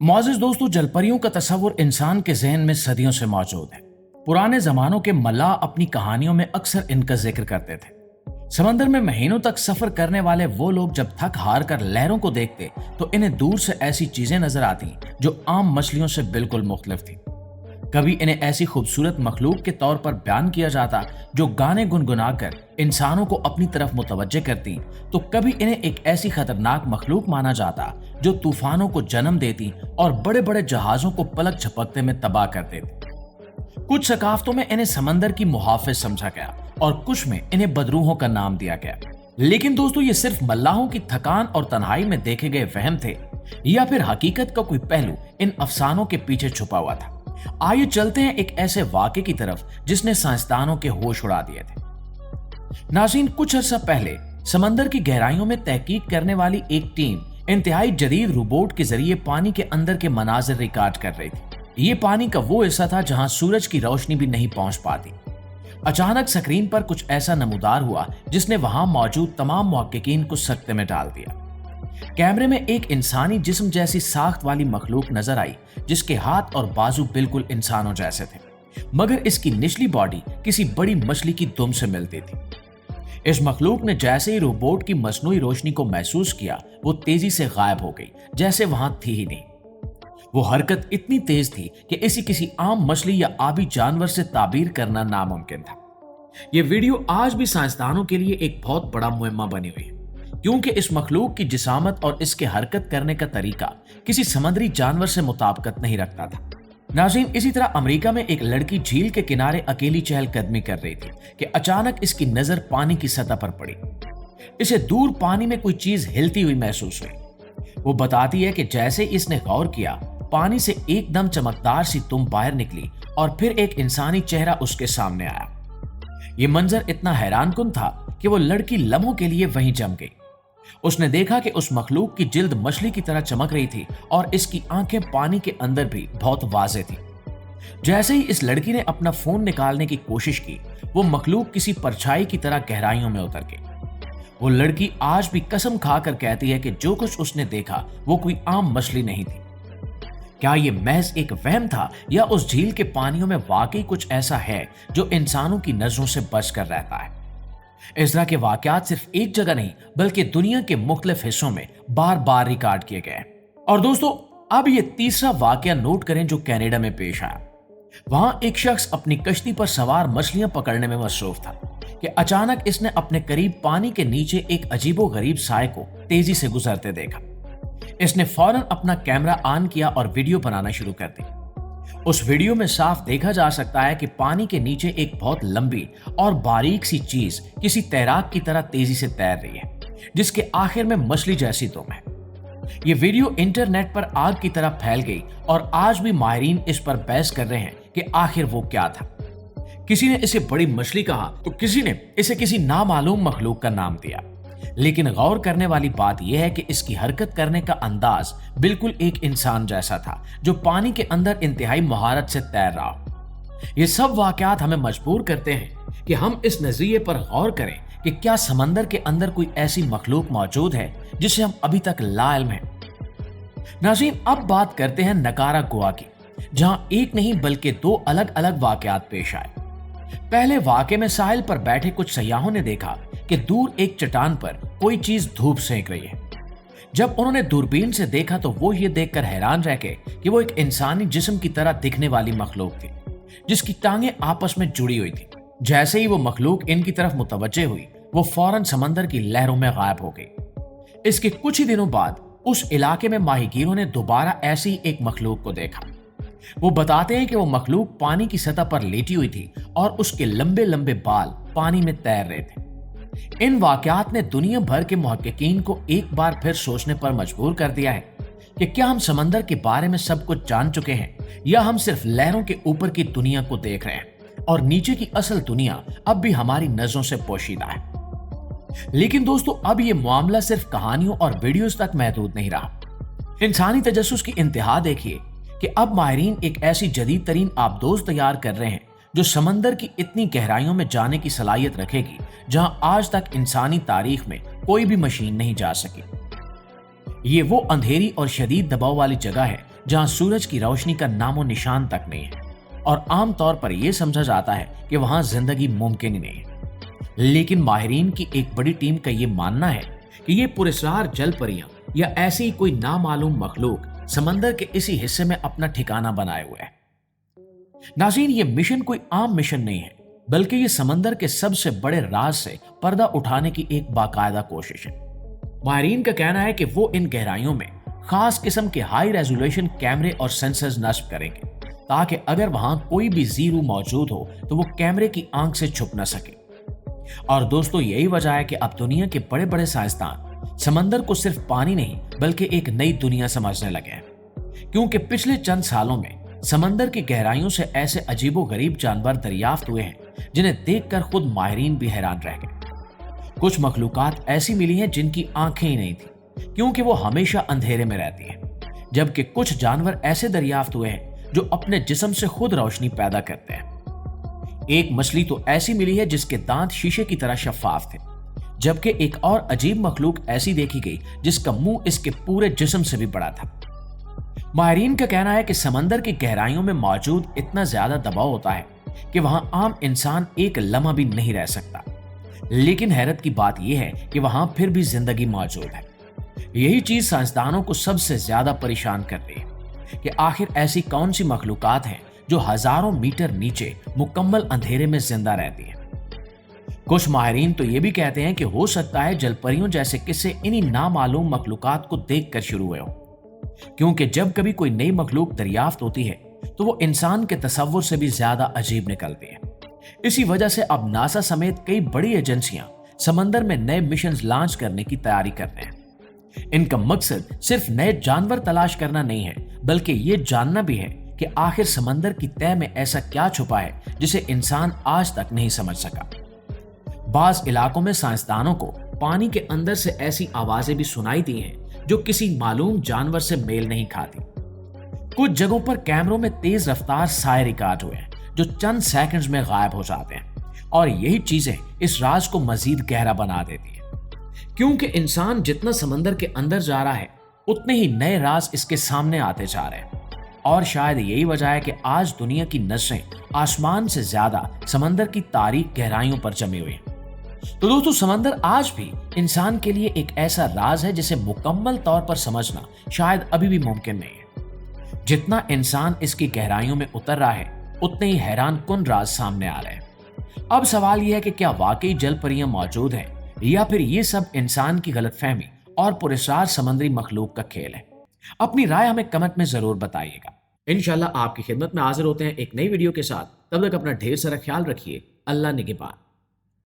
मुआज़िज़ दोस्तों, जलपरियों का तस्वुर इंसान के ज़हन में सदियों से मौजूद है। पुराने ज़मानों के मल्लाह अपनी कहानियों में अक्सर इनका जिक्र करते थे। समंदर में महीनों तक सफ़र करने वाले वो लोग जब थक हार कर लहरों को देखते तो इन्हें दूर से ऐसी चीज़ें नजर आती जो आम मछलियों से बिल्कुल मुख्तलिफ थी। कभी इन्हें ऐसी खूबसूरत मखलूक के तौर पर बयान किया जाता जो गाने गुनगुनाकर इंसानों को अपनी तरफ मुतवज्जे करती, तो कभी इन्हें एक ऐसी खतरनाक मखलूक माना जाता जो तूफानों को जन्म देती और बड़े बड़े जहाजों को पलक झपकते में तबाह कर देती। कुछ सकाफतों में इन्हें समंदर की मुहाफिज समझा गया और कुछ में इन्हें बदरूहों का नाम दिया गया। लेकिन दोस्तों, ये सिर्फ मल्लाहों की थकान और तन्हाई में देखे गए वहम थे या फिर हकीकत का कोई पहलू इन अफसानों के पीछे छुपा हुआ था? आइए चलते हैं एक ऐसे वाक़े की तरफ जिसने साइंसदानों के होश उड़ा दिए थे। नाज़रीन, कुछ अर्सा पहले समंदर की गहराइयों में तहकीक करने वाली एक टीम इंतहाई जदीद रोबोट के जरिए पानी के अंदर के मनाजिर रिकॉर्ड कर रही थी। ये पानी का वो हिस्सा था जहां सूरज की रोशनी भी नहीं पहुंच पाती। अचानक स्क्रीन पर कुछ ऐसा नमूदार हुआ जिसने वहां मौजूद तमाम मुहक्किकीन को सकते में डाल दिया। कैमरे में एक इंसानी जिस्म जैसी साख्त वाली मखलूक नजर आई जिसके हाथ और बाजू बिल्कुल इंसानों जैसे थे, मगर इसकी निचली बॉडी किसी बड़ी मछली की दुम से मिलती थी। इस मखलूक ने जैसे ही रोबोट की मसनूई रोशनी को महसूस किया, वो तेजी से गायब हो गई, जैसे वहां थी ही नहीं। वो हरकत इतनी तेज थी कि इसे किसी आम मछली या आबी जानवर से ताबीर करना नामुमकिन था। ये वीडियो आज भी साइंसदानों के लिए एक बहुत बड़ा मुहिम्मा बनी हुई है, क्योंकि इस मखलूक की जिसामत और इसके हरकत करने का तरीका किसी समुद्री जानवर से मुताबिकत नहीं रखता था। नाज़रीन, इसी तरह अमेरिका में एक लड़की झील के किनारे अकेली चहलकदमी कर रही थी कि अचानक इसकी नजर पानी की सतह पर पड़ी। इसे दूर पानी में कोई चीज हिलती हुई महसूस हुई। वो बताती है कि जैसे इसने गौर किया, पानी से एकदम चमकदार सी दुम बाहर निकली और फिर एक इंसानी चेहरा उसके सामने आया। ये मंजर इतना हैरानकुन था कि वो लड़की लम्हों के लिए वहीं जम गई। उसने देखा कि उस मखलूक की जिल्द मछली की तरह चमक रही थी और इसकी आंखें पानी के अंदर भी बहुत वाज़ेह थी। जैसे ही इस लड़की ने अपना फोन निकालने की कोशिश की, वो मखलूक किसी परछाई की तरह गहराइयों में उतर गई। वो लड़की आज भी कसम खाकर कहती है कि जो कुछ उसने देखा वो कोई आम मछली नहीं थी। क्या ये महज एक वहम था या उस झील के पानियों में वाकई कुछ ऐसा है जो इंसानों की नजरों से बचकर रहता है? इस तरह के वाकयात सिर्फ एक जगह नहीं बल्कि दुनिया के मुख्तलिफ हिस्सों में बार बार रिकॉर्ड किए गए। और दोस्तों, अब ये तीसरा वाकया नोट करें जो कनाडा में पेश आया। वहां एक शख्स अपनी कश्ती पर सवार मछलियां पकड़ने में मसरूफ था कि अचानक इसने अपने करीब पानी के नीचे एक अजीबोगरीब साए को तेजी से गुजरते देखा। इसने फौरन अपना कैमरा ऑन किया और वीडियो बनाना शुरू कर दी। उस वीडियो में साफ देखा जा सकता है कि पानी के नीचे एक बहुत लंबी और बारीक सी चीज किसी तैराक की तरह तेजी से तैर रही है, जिसके आखिर में मछली जैसी दुम है। ये वीडियो इंटरनेट पर आग की तरह फैल गई और आज भी माहिरीन इस पर बहस कर रहे हैं कि आखिर वो क्या था। किसी ने इसे बड़ी मछली कहा तो किसी ने इसे किसी नामालूम मखलूक का नाम दिया। लेकिन गौर करने वाली बात यह है कि इसकी हरकत करने का अंदाज बिल्कुल एक इंसान जैसा था जो पानी के अंदर इंतहाई महारत से तैर रहा। ये सब वाकयात हमें मजबूर करते हैं कि हम इस नजरिए पर गौर करें कि क्या समंदर के अंदर कोई ऐसी मखलूक मौजूद है जिसे हम अभी तक लाइल्म हैं। नाज़रीन, अब बात करते हैं निकारागुआ की, जहां एक नहीं बल्कि दो अलग अलग वाकयात पेश आए। पहले वाकये में साहिल पर बैठे कुछ सयाहों ने देखा कि दूर एक चट्टान पर कोई चीज धूप सेंक रही है। जब उन्होंने दूरबीन से देखा तो वो ये देखकर हैरान रह गए कि वो एक इंसानी जिस्म की तरह दिखने वाली मखलूक थी जिसकी टांगें आपस में जुड़ी हुई थी। जैसे ही वो मखलूक इनकी तरफ मुतवज्जे हुई, वो फौरन समंदर की लहरों में गायब हो गई। इसके कुछ ही दिनों बाद उस इलाके में माहीगीरों ने दोबारा ऐसी एक मखलूक को देखा। वो बताते हैं कि वो मखलूक पानी की सतह पर लेटी हुई थी और उसके लंबे लंबे बाल पानी में तैर रहे थे। इन वाकयात ने दुनिया भर के मुहक्किकीन को एक बार फिर सोचने पर मजबूर कर दिया है कि क्या हम समंदर के बारे में सब कुछ जान चुके हैं या हम सिर्फ लहरों के ऊपर की दुनिया को देख रहे हैं और नीचे की असल दुनिया अब भी हमारी नजरों से पोशीदा है। लेकिन दोस्तों, अब ये मामला सिर्फ कहानियों और वीडियोस तक महदूद नहीं रहा। इंसानी तजस्सुस की इंतहा देखिए कि अब माहिरीन एक ऐसी जदीद तरीन आबदोज तैयार कर रहे हैं जो समंदर की इतनी गहराइयों में जाने की सलाहियत रखेगी जहां आज तक इंसानी तारीख में कोई भी मशीन नहीं जा सकी। ये वो अंधेरी और शदीद दबाव वाली जगह है जहां सूरज की रोशनी का नामो निशान तक नहीं है और आम तौर पर यह समझा जाता है कि वहां जिंदगी मुमकिन ही नहीं है। लेकिन माहिरीन की एक बड़ी टीम का यह मानना है कि ये पुरस्कार जल परियां या ऐसी कोई नामालूम मखलूक समंदर के इसी हिस्से में अपना ठिकाना बनाए हुए है। नाज़रीन, ये मिशन कोई आम मिशन नहीं है, बल्कि ये समंदर के सबसे बड़े राज से पर्दा उठाने की एक बाकायदा कोशिश है। माहिरीन का कहना है कि वो इन गहराइयों में खास किस्म के हाई रेजोल्यूशन कैमरे और सेंसर्स नस्ब करेंगे, ताकि अगर वहां कोई भी जीरो मौजूद हो तो वो कैमरे की आंख से छुप न सके। और दोस्तों, यही वजह है कि अब दुनिया के बड़े बड़े साइंसदान समंदर को सिर्फ पानी नहीं बल्कि एक नई दुनिया समझने लगे हैं, क्योंकि पिछले चंद सालों में समंदर की गहराइयों से ऐसे अजीबोगरीब जानवर दरियाफ्त हुए हैं जिन्हें देखकर खुद माहिरीन भी हैरान रह गए। कुछ मखलूकात ऐसी मिली हैं जिनकी आंखें ही नहीं थी, क्योंकि वो हमेशा अंधेरे में रहती हैं, जबकि कुछ जानवर ऐसे दरियाफ्त हुए हैं जो अपने जिस्म से खुद रोशनी पैदा करते हैं। एक मछली तो ऐसी मिली है जिसके दांत शीशे की तरह शफाफ थे, जबकि एक और अजीब मखलूक ऐसी देखी गई जिसका मुंह इसके पूरे जिस्म से भी बड़ा था। माहिरीन का कहना है कि समंदर की गहराइयों में मौजूद इतना ज्यादा दबाव होता है कि वहां आम इंसान एक लम्हा भी नहीं रह सकता। लेकिन हैरत की बात यह है कि वहां फिर भी जिंदगी मौजूद है। यही चीज साइंसदानों को सबसे ज्यादा परेशान कर रही है कि आखिर ऐसी कौन सी मखलूकात हैं जो हजारों मीटर नीचे मुकम्मल अंधेरे में जिंदा रहती है। कुछ माहिरीन तो ये भी कहते हैं कि हो सकता है जलपरियों जैसे किस्से इन्हीं नामालूम मखलूकात को देखकर शुरू हुए हो, क्योंकि जब कभी कोई नई मखलूक दरियाफ्त होती है तो वो इंसान के तसव्वुर से भी ज्यादा अजीब निकलती है। इसी वजह से अब नासा समेत कई बड़ी एजेंसियां समंदर में नए मिशन लॉन्च करने की तैयारी कर रहे हैं। इनका मकसद सिर्फ नए जानवर तलाश करना नहीं है, बल्कि ये जानना भी है कि आखिर समंदर की तह में ऐसा क्या छुपा है जिसे इंसान आज तक नहीं समझ सका। बाज इलाकों में साइंसदानों को पानी के अंदर से ऐसी आवाजें भी सुनाई दी हैं जो किसी मालूम जानवर से मेल नहीं खाती। कुछ जगहों पर कैमरों में तेज रफ्तार साए रिकॉर्ड हुए हैं जो चंद सेकंड्स में गायब हो जाते हैं, और यही चीजें इस राज को मजीद गहरा बना देती हैं, क्योंकि इंसान जितना समंदर के अंदर जा रहा है उतने ही नए राज इसके सामने आते जा रहे हैं। और शायद यही वजह है कि आज दुनिया की नजरें आसमान से ज्यादा समंदर की तारीक गहराइयों पर जमी हुई हैं। तो दोस्तों, समंदर आज भी इंसान के लिए एक ऐसा राज है जिसे मुकम्मल तौर पर समझना शायद अभी भी मुमकिन नहीं है। जितना इंसान इसकी गहराइयों में उतर रहा है उतने ही हैरान कुन राज सामने आ रहे हैं। अब सवाल यह है कि क्या वाकई जल परियां मौजूद हैं या फिर ये सब इंसान की गलतफहमी और पुरस्कार समुद्री मखलूक का खेल है। अपनी राय हमें कमेंट में जरूर बताइएगा। इंशाल्लाह आपकी खिदमत में हाजिर होते हैं एक नई वीडियो के साथ। तब तक अपना ढेर सारा ख्याल रखिए। अल्लाह निगहबान।